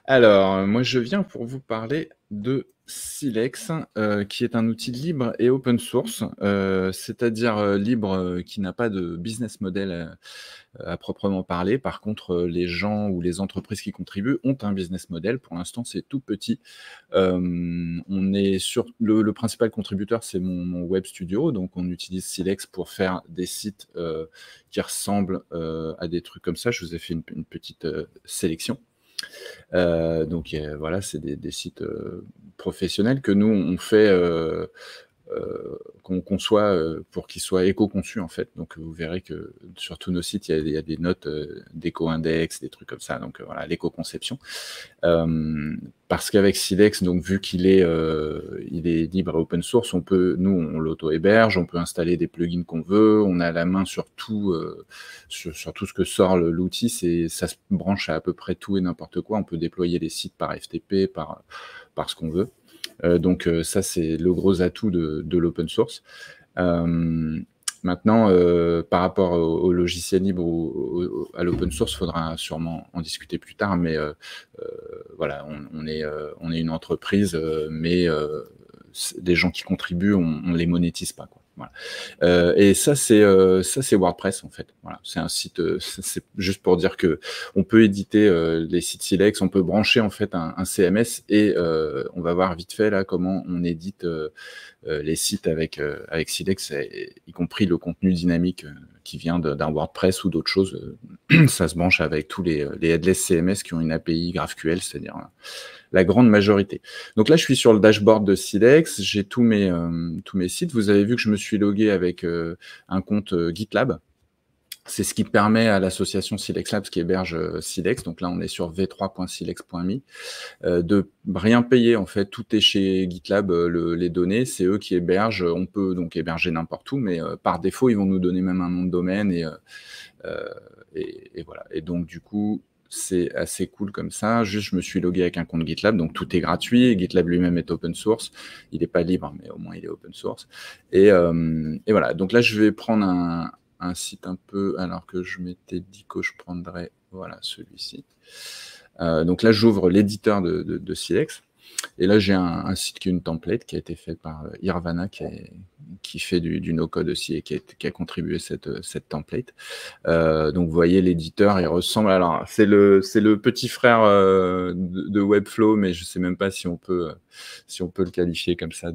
Alors, moi, je viens pour vous parler de Silex, qui est un outil libre et open source, c'est-à-dire libre, qui n'a pas de business model à proprement parler. Par contre, les gens ou les entreprises qui contribuent ont un business model. Pour l'instant, c'est tout petit. On est sur le principal contributeur, c'est mon web studio, donc on utilise Silex pour faire des sites qui ressemblent à des trucs comme ça. Je vous ai fait une petite sélection. Donc voilà, c'est des sites professionnels que nous on fait, qu'on conçoit pour qu'ils soient éco-conçus en fait. Donc vous verrez que sur tous nos sites, il y a des notes d'éco-index, des trucs comme ça. Donc voilà, l'éco-conception. Parce qu'avec Silex, donc vu il est libre et open source, nous on l'auto-héberge, on peut installer des plugins qu'on veut, on a la main sur tout, sur tout ce que sort l'outil, ça se branche à peu près tout et n'importe quoi. On peut déployer les sites par FTP, par ce qu'on veut. Donc ça, c'est le gros atout de l'open source. Maintenant, par rapport au logiciel libre ou à l'open source, il faudra sûrement en discuter plus tard, mais voilà, on est une entreprise, mais les gens qui contribuent, on les monétise pas, quoi. Voilà. Et ça, c'est WordPress en fait. Voilà, c'est un site. C'est juste pour dire que on peut éditer les sites Silex, on peut brancher en fait un CMS et on va voir vite fait là comment on édite les sites avec Silex, y compris le contenu dynamique qui vient d'un WordPress ou d'autres choses. Ça se branche avec tous les headless CMS qui ont une API GraphQL, c'est-à-dire la grande majorité. Donc là, je suis sur le dashboard de Silex, j'ai tous mes sites. Vous avez vu que je me suis logué avec un compte GitLab. C'est ce qui permet à l'association Silex Labs qui héberge Silex, donc là on est sur v3.silex.me, de rien payer en fait, tout est chez GitLab, les données, c'est eux qui hébergent, on peut donc héberger n'importe où, mais par défaut ils vont nous donner même un nom de domaine et voilà. Et donc du coup, c'est assez cool comme ça. Juste, je me suis logué avec un compte GitLab, donc tout est gratuit. GitLab lui-même est open source. Il n'est pas libre, mais au moins il est open source. Et voilà. Donc là, je vais prendre un site un peu, alors que je m'étais dit que je prendrais, voilà, celui-ci. Donc là, j'ouvre l'éditeur de Silex. Et là, j'ai un site qui est une template qui a été fait par Irvana, qui fait du no-code aussi et qui a contribué cette template. Donc, vous voyez, l'éditeur, il ressemble. Alors, c'est le petit frère de Webflow, mais je ne sais même pas si on peut le qualifier comme ça.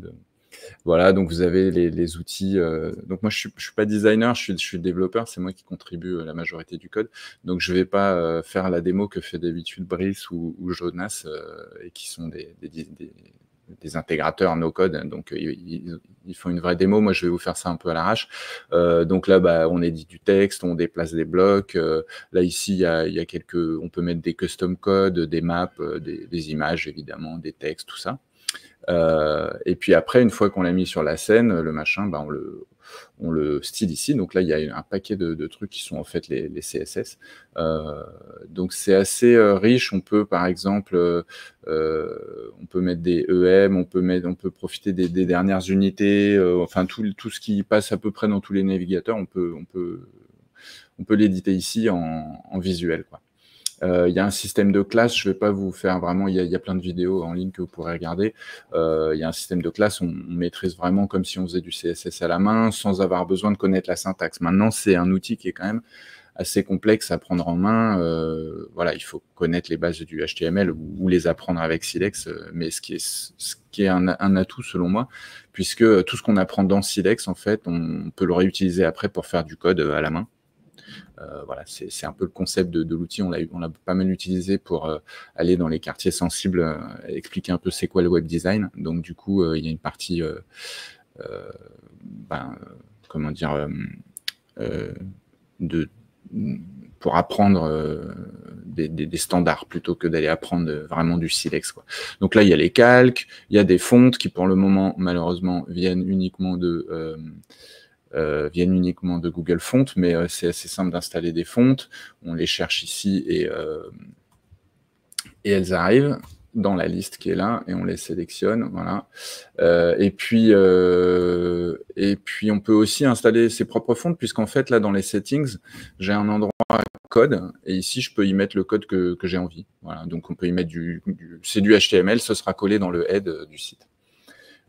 Voilà, donc vous avez les outils. Donc moi, je suis pas designer, je suis développeur, c'est moi qui contribue à la majorité du code. Donc je vais pas faire la démo que fait d'habitude Brice ou Jonas, et qui sont des intégrateurs no-code. Donc ils font une vraie démo. Moi, je vais vous faire ça un peu à l'arrache. Donc là, on édite du texte, on déplace des blocs. Là, ici, il y a on peut mettre des custom codes, des maps, des images, évidemment, des textes, tout ça. Et puis après, une fois qu'on l'a mis sur la scène, le machin, on le style ici. Donc là, il y a un paquet de trucs qui sont en fait les CSS. Donc c'est assez riche. On peut, par exemple, on peut mettre des EM, on peut profiter des dernières unités. Enfin, tout ce qui passe à peu près dans tous les navigateurs, on peut l'éditer ici en visuel, quoi. Il y a un système de classe, je ne vais pas vous faire vraiment, il y a plein de vidéos en ligne que vous pourrez regarder. Il y a un système de classe, on maîtrise vraiment comme si on faisait du CSS à la main, sans avoir besoin de connaître la syntaxe. Maintenant, c'est un outil qui est quand même assez complexe à prendre en main. Voilà, il faut connaître les bases du HTML ou les apprendre avec Silex, mais ce qui est un atout selon moi, puisque tout ce qu'on apprend dans Silex, en fait, on peut le réutiliser après pour faire du code à la main. Voilà, c'est un peu le concept de l'outil. On l'a pas mal utilisé pour aller dans les quartiers sensibles, expliquer un peu c'est quoi le web design. Donc du coup, il y a une partie, comment dire, de pour apprendre des standards plutôt que d'aller apprendre vraiment du Silex, quoi. Donc là, il y a les calques, il y a des fontes qui pour le moment, malheureusement, viennent uniquement de Google Fonts, mais c'est assez simple d'installer des fontes. On les cherche ici et elles arrivent. dans la liste qui est là et on les sélectionne, voilà. Et puis on peut aussi installer ses propres fonds puisqu'en fait là dans les settings, j'ai un endroit code et ici je peux y mettre le code que j'ai envie. Voilà, donc on peut y mettre c'est du HTML, ce sera collé dans le head du site.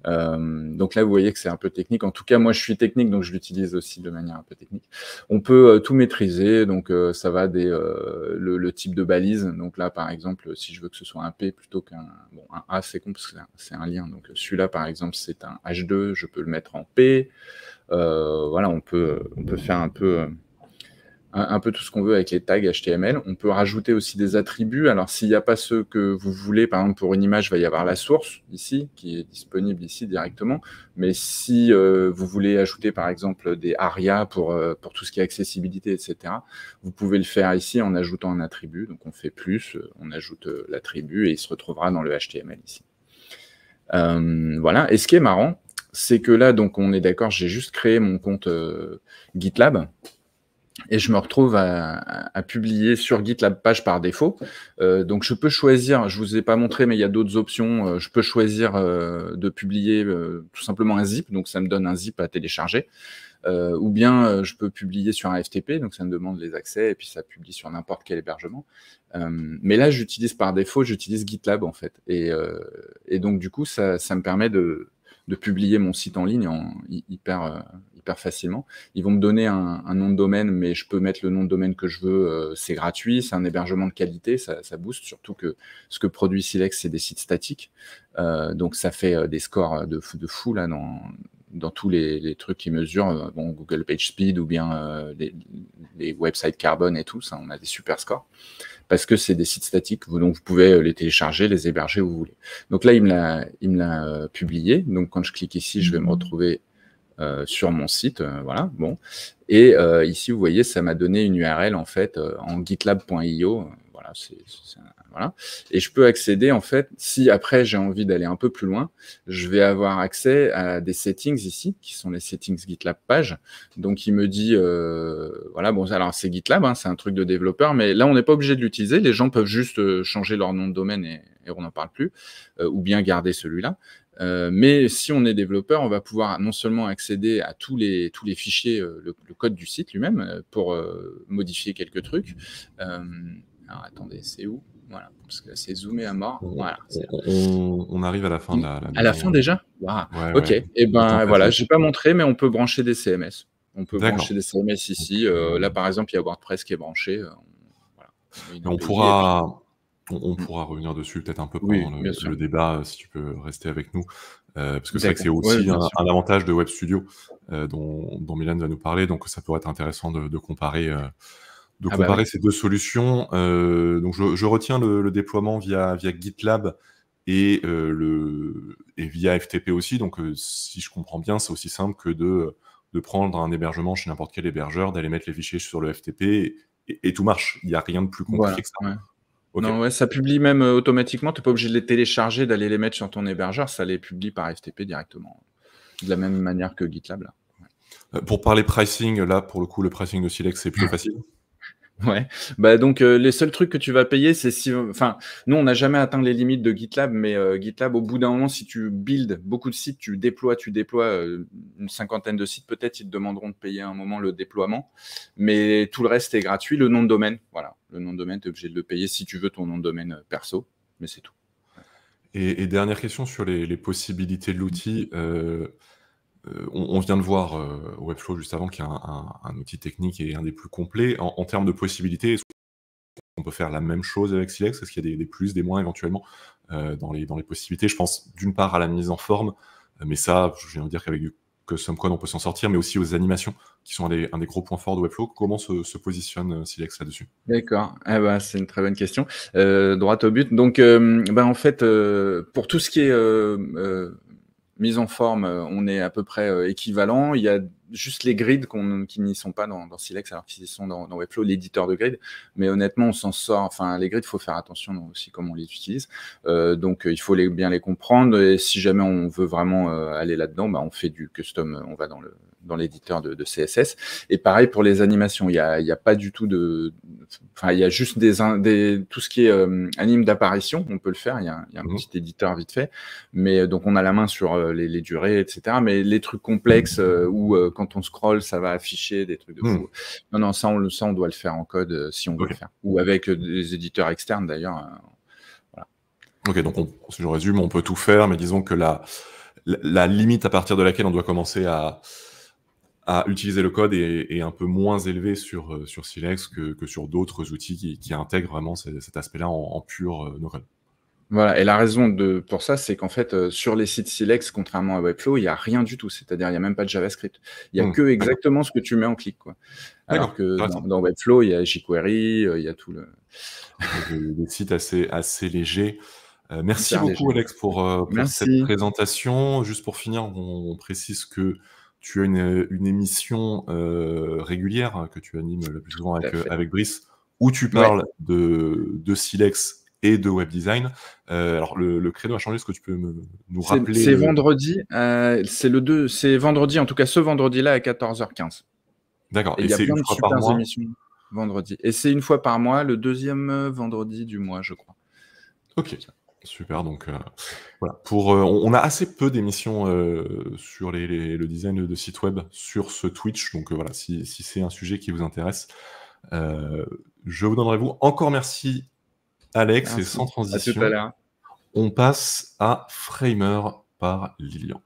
Donc là, vous voyez que c'est un peu technique. En tout cas, moi, je suis technique, donc je l'utilise aussi de manière un peu technique. On peut tout maîtriser, donc ça va le type de balise. Donc là, par exemple, si je veux que ce soit un P plutôt qu'un un A, c'est con parce que c'est un lien. Donc celui-là, par exemple, c'est un H2, je peux le mettre en P. Voilà, on peut faire un peu tout ce qu'on veut avec les tags HTML. On peut rajouter aussi des attributs. Alors, s'il n'y a pas ceux que vous voulez, par exemple, pour une image, il va y avoir la source ici, qui est disponible ici directement. Mais si vous voulez ajouter, par exemple, des ARIA pour tout ce qui est accessibilité, etc., vous pouvez le faire ici en ajoutant un attribut. Donc, on fait plus, on ajoute l'attribut et il se retrouvera dans le HTML ici. Voilà. Et ce qui est marrant, c'est que là, donc, on est d'accord, j'ai juste créé mon compte GitLab. Et je me retrouve à publier sur GitLab page par défaut. Donc, je peux choisir, je ne vous ai pas montré, mais il y a d'autres options. Je peux choisir de publier tout simplement un zip, donc ça me donne un zip à télécharger. Ou bien je peux publier sur un FTP, donc ça me demande les accès, et puis ça publie sur n'importe quel hébergement. Mais là, j'utilise par défaut, j'utilise GitLab, en fait. Et donc, du coup, ça me permet de publier mon site en ligne hyper facilement. Ils vont me donner un nom de domaine, mais je peux mettre le nom de domaine que je veux. C'est gratuit, c'est un hébergement de qualité, ça booste, surtout que ce que produit Silex, c'est des sites statiques. Donc ça fait des scores de fou là dans tous les trucs qui mesurent, Google PageSpeed ou bien les websites Carbone et tout, ça, on a des super scores. Parce que c'est des sites statiques, donc vous pouvez les télécharger, les héberger où vous voulez. Donc là, il me l'a publié. Donc quand je clique ici, je vais me retrouver sur mon site, voilà, bon. Et ici, vous voyez, ça m'a donné une URL en fait en gitlab.io, voilà, voilà. Et je peux accéder en fait, si après j'ai envie d'aller un peu plus loin, je vais avoir accès à des settings ici, qui sont les settings GitLab page. Donc il me dit, voilà, bon, alors c'est GitLab, hein, c'est un truc de développeur, mais là on n'est pas obligé de l'utiliser. Les gens peuvent juste changer leur nom de domaine et on n'en parle plus, ou bien garder celui-là. Mais si on est développeur, on va pouvoir non seulement accéder à tous les fichiers, le code du site lui-même, pour modifier quelques trucs. Alors attendez, c'est où? Voilà, parce que c'est zoomé à mort. Voilà. On arrive à la fin de la à la fin déjà? Wow. Ouais, ok, ouais. et ben voilà, j'ai pas montré, mais on peut brancher des CMS. On peut brancher des CMS ici. Là, par exemple, il y a WordPress qui est branché. Voilà. On pourra revenir dessus peut-être un peu Oui, pendant bien sûr. le débat, si tu peux rester avec nous. Parce que c'est vrai que c'est D'accord. Ouais, aussi bien un sûr. avantage de Web Studio dont Mylène va nous parler, donc ça pourrait être intéressant de comparer, oui. ces deux solutions. Donc je retiens le déploiement via GitLab et via FTP aussi. Donc si je comprends bien, c'est aussi simple que de prendre un hébergement chez n'importe quel hébergeur, d'aller mettre les fichiers sur le FTP et tout marche. Il n'y a rien de plus compliqué Voilà, que ça. ouais. Ok. Non, ouais, ça publie même automatiquement. Tu n'es pas obligé de les télécharger, d'aller les mettre sur ton hébergeur. Ça les publie par FTP directement. De la même manière que GitLab, là. Ouais. Pour parler pricing, là, pour le coup, le pricing de Silex, c'est plutôt facile. Ouais, bah donc les seuls trucs que tu vas payer, c'est si, enfin, nous on n'a jamais atteint les limites de GitLab, mais GitLab, au bout d'un moment, si tu builds beaucoup de sites, tu déploies une cinquantaine de sites, peut-être ils te demanderont de payer à un moment le déploiement, mais tout le reste est gratuit. Le nom de domaine, voilà, le nom de domaine, tu es obligé de le payer si tu veux ton nom de domaine perso, mais c'est tout. Et dernière question sur les possibilités de l'outil. On vient de voir Webflow juste avant, qui est un outil technique et un des plus complets. En termes de possibilités, est-ce qu'on peut faire la même chose avec Silex? Est-ce qu'il y a des plus, des moins éventuellement dans les possibilités? Je pense d'une part à la mise en forme, mais ça, je viens de dire qu'avec du custom code, on peut s'en sortir, mais aussi aux animations, qui sont un des gros points forts de Webflow. Comment se positionne Silex là-dessus? D'accord, ah bah, c'est une très bonne question. Droit au but. Donc, en fait, pour tout ce qui est mise en forme, on est à peu près équivalent. Il y a juste les grids qui n'y sont pas dans Silex, alors qu'ils sont dans Webflow, l'éditeur de grid. Mais honnêtement, on s'en sort. Enfin, les grids, il faut faire attention aussi comment on les utilise. Donc, il faut bien les comprendre. Et si jamais on veut vraiment aller là-dedans, on fait du custom. On va dans dans l'éditeur de CSS. Et pareil pour les animations, il y a pas du tout de... Enfin, il y a juste tout ce qui est anime d'apparition, on peut le faire, il y a un petit éditeur vite fait, mais donc on a la main sur les durées, etc. Mais les trucs complexes où quand on scrolle, ça va afficher des trucs de fou. Non, ça on doit le faire en code si on veut le faire. Ou avec des éditeurs externes d'ailleurs. Voilà. Ok, donc si je résume, on peut tout faire, mais disons que la limite à partir de laquelle on doit commencer à utiliser le code est un peu moins élevée sur Silex que sur d'autres outils qui intègrent vraiment cet aspect-là en pur no-code. Voilà, et la raison pour ça, c'est qu'en fait, sur les sites Silex, contrairement à Webflow, il n'y a rien du tout. C'est-à-dire, il n'y a même pas de JavaScript. Il n'y a que exactement ce que tu mets en clic, quoi. Alors que dans Webflow, il y a jQuery, il y a tout le... Des sites assez légers. Merci beaucoup, Alex, pour cette présentation. Juste pour finir, on précise que tu as une émission régulière que tu animes le plus souvent avec Brice, où tu parles de Silex et de web design. Alors, le créneau a changé. Est-ce que tu peux nous rappeler C'est vendredi. C'est vendredi, en tout cas ce vendredi-là à 14h15. D'accord. Et il y a plein de super émissions vendredi. Et c'est une fois par mois, le deuxième vendredi du mois, je crois. Ok. Super, donc voilà. On a assez peu d'émissions sur le design de sites web sur ce Twitch, donc voilà, si c'est un sujet qui vous intéresse, je vous donnerai vous. Encore merci, Alex, et sans transition, à tout à l'heure. on passe à Framer par Lilian.